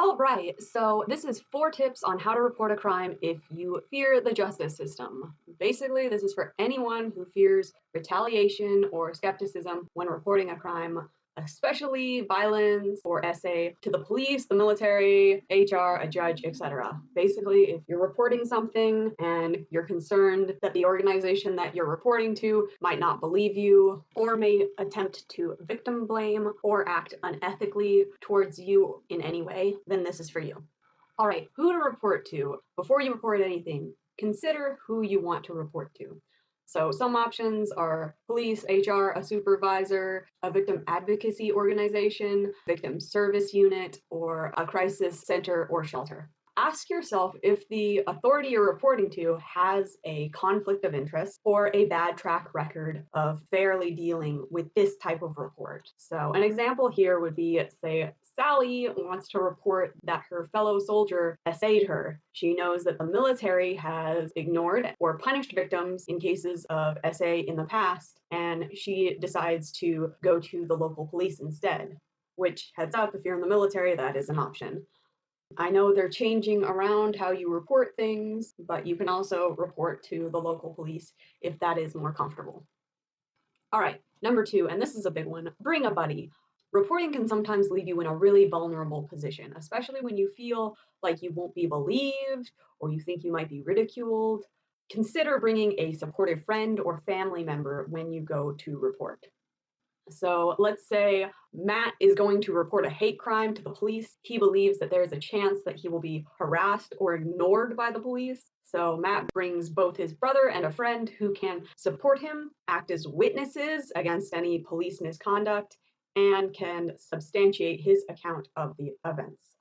All right, so this is 4 tips on how to report a crime if you fear the justice system. Basically, this is for anyone who fears retaliation or skepticism when reporting a crime, especially violence or SA to the police, the military, HR, a judge, etc. Basically, if you're reporting something and you're concerned that the organization that you're reporting to might not believe you or may attempt to victim blame or act unethically towards you in any way, then this is for you. All right, who to report to. Before you report anything, consider who you want to report to. So some options are police, HR, a supervisor, a victim advocacy organization, victim service unit, or a crisis center or shelter. Ask yourself if the authority you're reporting to has a conflict of interest or a bad track record of fairly dealing with this type of report. So an example here would be, say, Sally wants to report that her fellow soldier essayed her. She knows that the military has ignored or punished victims in cases of SA in the past, and she decides to go to the local police instead. Which, heads up, if you're in the military, that is an option. I know they're changing around how you report things, but you can also report to the local police if that is more comfortable. All right, number 2, and this is a big one, bring a buddy. Reporting can sometimes leave you in a really vulnerable position, especially when you feel like you won't be believed or you think you might be ridiculed. Consider bringing a supportive friend or family member when you go to report. So let's say Matt is going to report a hate crime to the police. He believes that there is a chance that he will be harassed or ignored by the police. So Matt brings both his brother and a friend who can support him, act as witnesses against any police misconduct, and can substantiate his account of the events.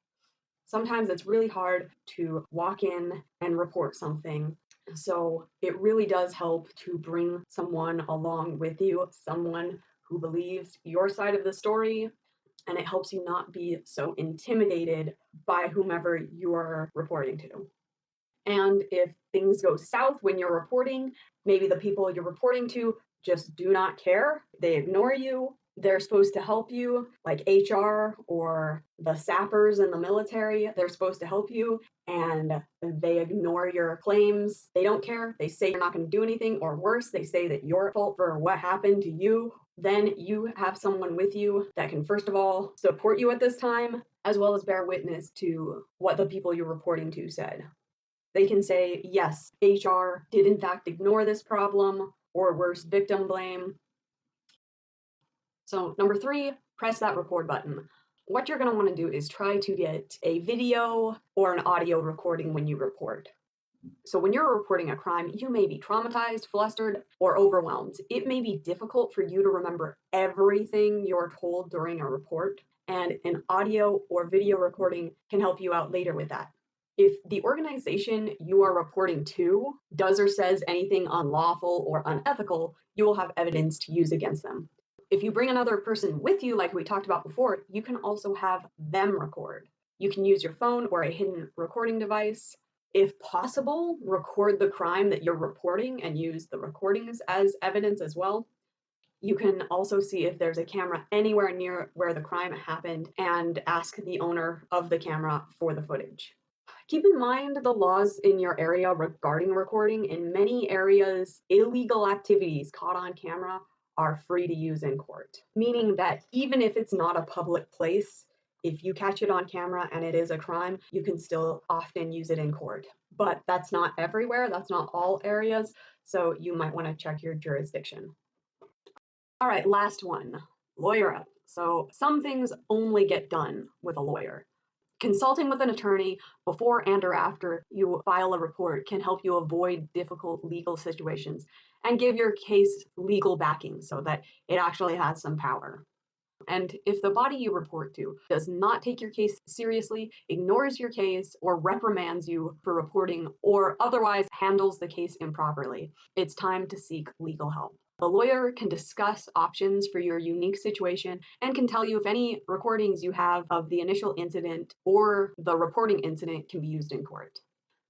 Sometimes it's really hard to walk in and report something. So it really does help to bring someone along with you, someone who believes your side of the story, and it helps you not be so intimidated by whomever you are reporting to. And if things go south when you're reporting, maybe the people you're reporting to just do not care, they ignore you, they're supposed to help you, like HR or the sappers in the military, they're supposed to help you, and they ignore your claims. They don't care. They say you're not going to do anything, or worse, they say that you're at fault for what happened to you. Then you have someone with you that can, first of all, support you at this time, as well as bear witness to what the people you're reporting to said. They can say, yes, HR did in fact ignore this problem, or worse, victim blame. So number 3, press that record button. What you're going to want to do is try to get a video or an audio recording when you report. So when you're reporting a crime, you may be traumatized, flustered, or overwhelmed. It may be difficult for you to remember everything you're told during a report, and an audio or video recording can help you out later with that. If the organization you are reporting to does or says anything unlawful or unethical, you will have evidence to use against them. If you bring another person with you, like we talked about before, you can also have them record. You can use your phone or a hidden recording device. If possible, record the crime that you're reporting and use the recordings as evidence as well. You can also see if there's a camera anywhere near where the crime happened and ask the owner of the camera for the footage. Keep in mind the laws in your area regarding recording. In many areas, illegal activities caught on camera are free to use in court, meaning that even if it's not a public place, if you catch it on camera and it is a crime, you can still often use it in court. But that's not everywhere, that's not all areas, so you might want to check your jurisdiction. All right, last one, lawyer up. So some things only get done with a lawyer. Consulting with an attorney before and or after you file a report can help you avoid difficult legal situations and give your case legal backing so that it actually has some power. And if the body you report to does not take your case seriously, ignores your case, or reprimands you for reporting, or otherwise handles the case improperly, it's time to seek legal help. The lawyer can discuss options for your unique situation and can tell you if any recordings you have of the initial incident or the reporting incident can be used in court.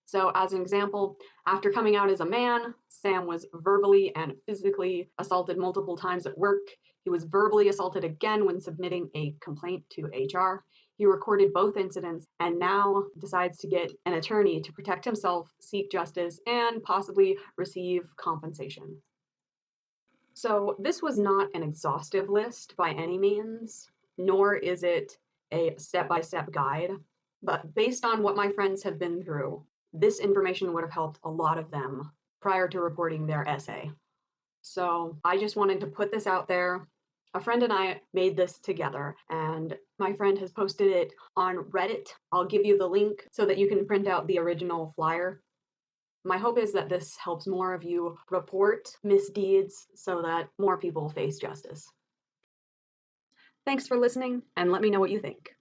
So as an example, after coming out as a man, Sam was verbally and physically assaulted multiple times at work. He was verbally assaulted again when submitting a complaint to HR. He recorded both incidents and now decides to get an attorney to protect himself, seek justice, and possibly receive compensation. So this was not an exhaustive list by any means, nor is it a step-by-step guide, but based on what my friends have been through, this information would have helped a lot of them prior to reporting their essay. So I just wanted to put this out there. A friend and I made this together, and my friend has posted it on Reddit. I'll give you the link so that you can print out the original flyer. My hope is that this helps more of you report misdeeds so that more people face justice. Thanks for listening, and let me know what you think.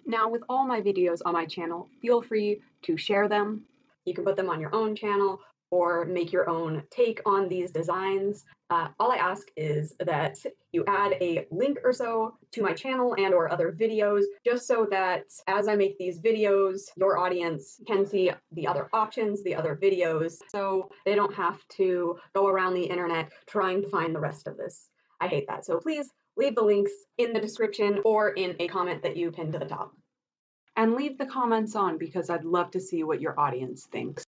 Now, with all my videos on my channel, feel free to share them. You can put them on your own channel or make your own take on these designs. All I ask is that you add a link or so to my channel and or other videos, just so that as I make these videos, your audience can see the other options, the other videos, so they don't have to go around the internet trying to find the rest of this. I hate that. So please leave the links in the description or in a comment that you pin to the top. And leave the comments on because I'd love to see what your audience thinks.